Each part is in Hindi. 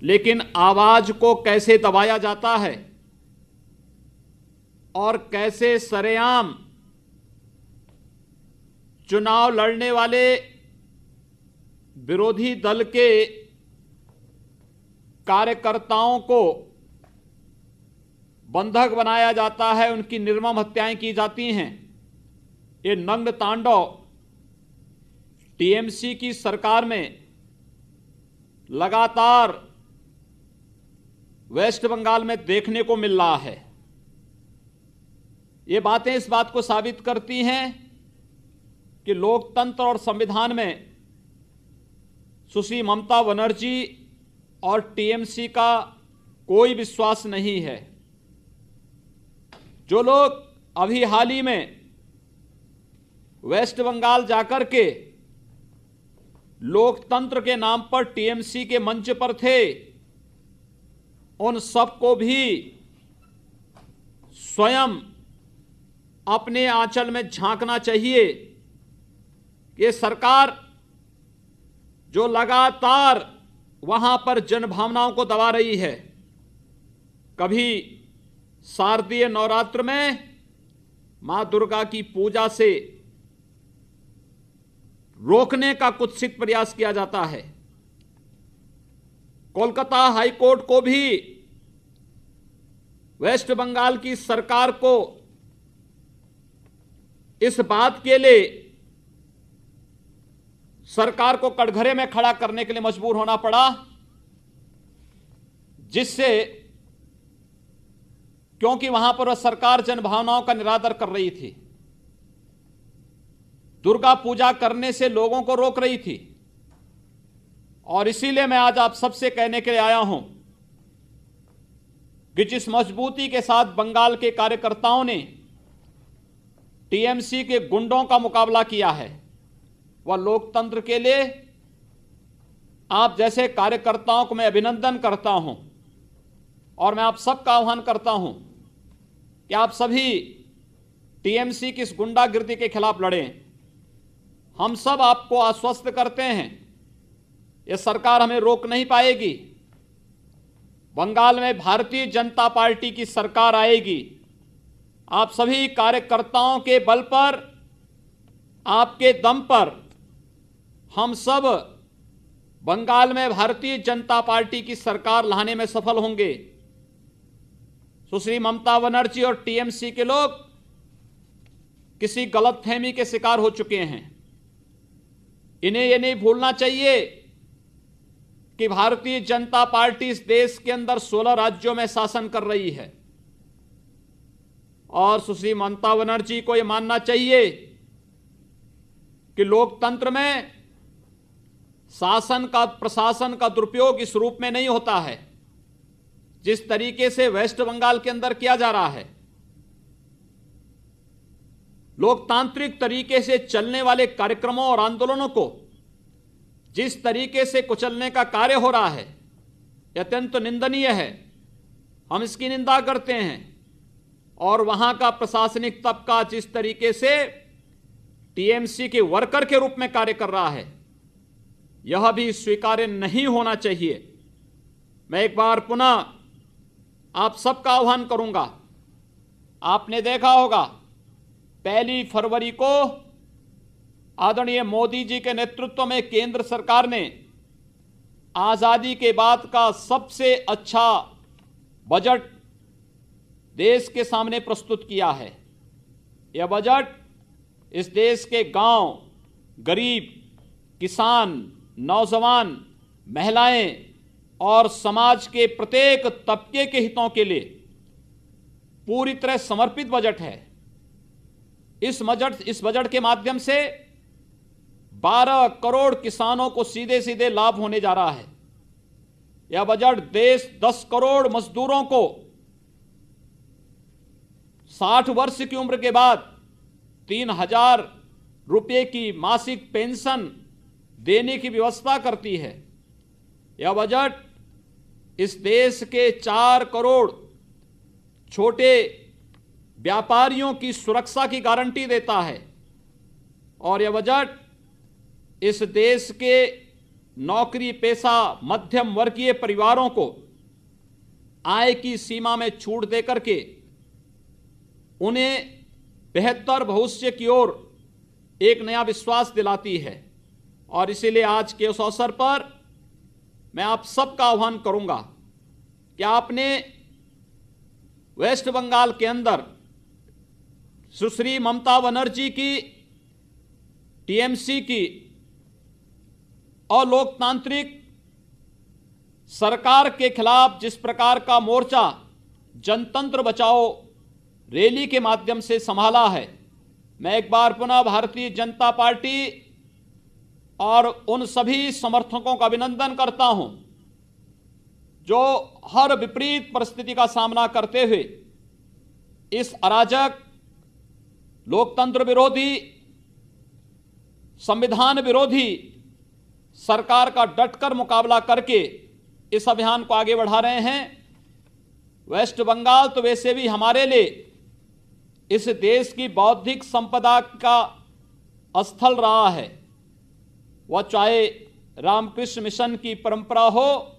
लेकिन आवाज को कैसे दबाया जाता है और कैसे सरेआम चुनाव लड़ने वाले विरोधी दल के कार्यकर्ताओं को बंधक बनाया जाता है, उनकी निर्मम हत्याएं की जाती हैं। ये नग्न तांडव टीएमसी की सरकार में लगातार वेस्ट बंगाल में देखने को मिल रहा है। ये बातें इस बात को साबित करती हैं कि लोकतंत्र और संविधान में सुश्री ममता बनर्जी और टीएमसी का कोई विश्वास नहीं है। जो लोग अभी हाल ही में वेस्ट बंगाल जाकर के लोकतंत्र के नाम पर टीएमसी के मंच पर थे, उन सबको भी स्वयं अपने आंचल में झांकना चाहिए कि सरकार जो लगातार वहां पर जनभावनाओं को दबा रही है, कभी शारदीय नवरात्र में मां दुर्गा की पूजा से रोकने का कुत्सित प्रयास किया जाता है। कोलकाता हाईकोर्ट को भी वेस्ट बंगाल की सरकार को इस बात के लिए सरकार को कटघरे में खड़ा करने के लिए मजबूर होना पड़ा, जिससे क्योंकि वहां पर वह सरकार जनभावनाओं का निरादर कर रही थी, दुर्गा पूजा करने से लोगों को रोक रही थी। और इसीलिए मैं आज आप सबसे कहने के लिए आया हूं कि जिस मजबूती के साथ बंगाल के कार्यकर्ताओं ने टीएमसी के गुंडों का मुकाबला किया है, वह लोकतंत्र के लिए आप जैसे कार्यकर्ताओं को मैं अभिनंदन करता हूं। और मैं आप सबका आह्वान करता हूं कि आप सभी टीएमसी की इस गुंडागिर्दी के खिलाफ लड़ें। हम सब आपको आश्वस्त करते हैं, यह सरकार हमें रोक नहीं पाएगी। बंगाल में भारतीय जनता पार्टी की सरकार आएगी। आप सभी कार्यकर्ताओं के बल पर, आपके दम पर हम सब बंगाल में भारतीय जनता पार्टी की सरकार लाने में सफल होंगे। सुश्री ममता बनर्जी और टीएमसी के लोग किसी गलतफहमी के शिकार हो चुके हैं। इन्हें यह नहीं भूलना चाहिए कि भारतीय जनता पार्टी इस देश के अंदर 16 राज्यों में शासन कर रही है और सुश्री ममता बनर्जी को यह मानना चाहिए कि लोकतंत्र में शासन का, प्रशासन का दुरुपयोग इस रूप में नहीं होता है जिस तरीके से वेस्ट बंगाल के अंदर किया जा रहा है। लोकतांत्रिक तरीके से चलने वाले कार्यक्रमों और आंदोलनों को जिस तरीके से कुचलने का कार्य हो रहा है, यह अत्यंत निंदनीय है। हम इसकी निंदा करते हैं। और वहां का प्रशासनिक तबका जिस तरीके से टीएमसी के वर्कर के रूप में कार्य कर रहा है, यह भी स्वीकार्य नहीं होना चाहिए। मैं एक बार पुनः आप सबका आह्वान करूंगा। आपने देखा होगा 1 फरवरी को आदरणीय मोदी जी के नेतृत्व में केंद्र सरकार ने आजादी के बाद का सबसे अच्छा बजट देश के सामने प्रस्तुत किया है। यह बजट इस देश के गांव, गरीब, किसान, नौजवान, महिलाएं और समाज के प्रत्येक तबके के हितों के लिए पूरी तरह समर्पित बजट है। इस बजट के माध्यम से 12 करोड़ किसानों को सीधे सीधे लाभ होने जा रहा है। यह बजट 10 करोड़ मजदूरों को 60 वर्ष की उम्र के बाद 3,000 रुपये की मासिक पेंशन देने की व्यवस्था करती है। यह बजट इस देश के 4 करोड़ छोटे व्यापारियों की सुरक्षा की गारंटी देता है। और यह बजट इस देश के नौकरी पेशा मध्यम वर्गीय परिवारों को आय की सीमा में छूट देकर के उन्हें बेहतर भविष्य की ओर एक नया विश्वास दिलाती है। और इसीलिए आज के उस अवसर पर मैं आप सबका आह्वान करूंगा कि आपने वेस्ट बंगाल के अंदर सुश्री ममता बनर्जी की, टीएमसी की और लोकतांत्रिक सरकार के खिलाफ जिस प्रकार का मोर्चा जनतंत्र बचाओ रैली के माध्यम से संभाला है, मैं एक बार पुनः भारतीय जनता पार्टी और उन सभी समर्थकों का अभिनंदन करता हूं जो हर विपरीत परिस्थिति का सामना करते हुए इस अराजक, लोकतंत्र विरोधी, संविधान विरोधी सरकार का डटकर मुकाबला करके इस अभियान को आगे बढ़ा रहे हैं। वेस्ट बंगाल तो वैसे भी हमारे लिए इस देश की बौद्धिक संपदा का स्थल रहा है। वह चाहे रामकृष्ण मिशन की परंपरा हो,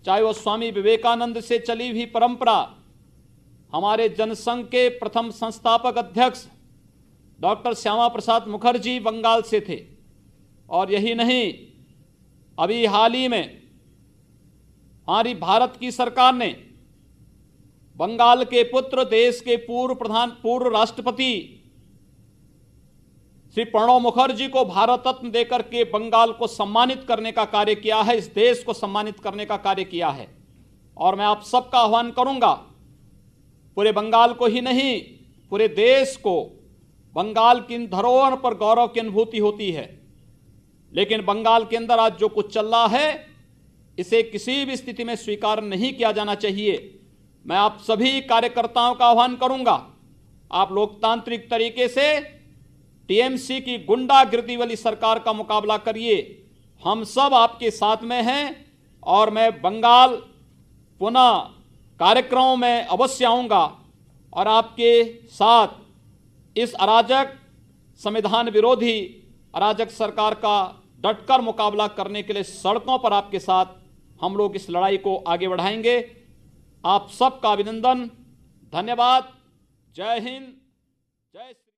चाहे वह स्वामी विवेकानंद से चली हुई परंपरा, हमारे जनसंघ के प्रथम संस्थापक अध्यक्ष डॉक्टर श्यामा प्रसाद मुखर्जी बंगाल से थे। और यही नहीं, अभी हाल ही में हमारी भारत की सरकार ने बंगाल के पुत्र, देश के पूर्व राष्ट्रपति श्री प्रणब मुखर्जी को भारत रत्न देकर के बंगाल को सम्मानित करने का कार्य किया है, इस देश को सम्मानित करने का कार्य किया है। और मैं आप सबका आह्वान करूंगा, पूरे बंगाल को ही नहीं पूरे देश को बंगाल की इन धरोहर पर गौरव की अनुभूति होती है। लेकिन बंगाल के अंदर आज जो कुछ चल रहा है, इसे किसी भी स्थिति में स्वीकार नहीं किया जाना चाहिए। मैं आप सभी कार्यकर्ताओं का आह्वान करूंगा, आप लोकतांत्रिक तरीके से टीएमसी की गुंडागिर्दी वाली सरकार का मुकाबला करिए। हम सब आपके साथ में हैं और मैं बंगाल पुनः कार्यक्रमों में अवश्य आऊंगा और आपके साथ इस अराजक, संविधान विरोधी अराजक सरकार का डटकर मुकाबला करने के लिए सड़कों पर आपके साथ हम लोग इस लड़ाई को आगे बढ़ाएंगे। आप सबका अभिनंदन, धन्यवाद। जय हिंद, जय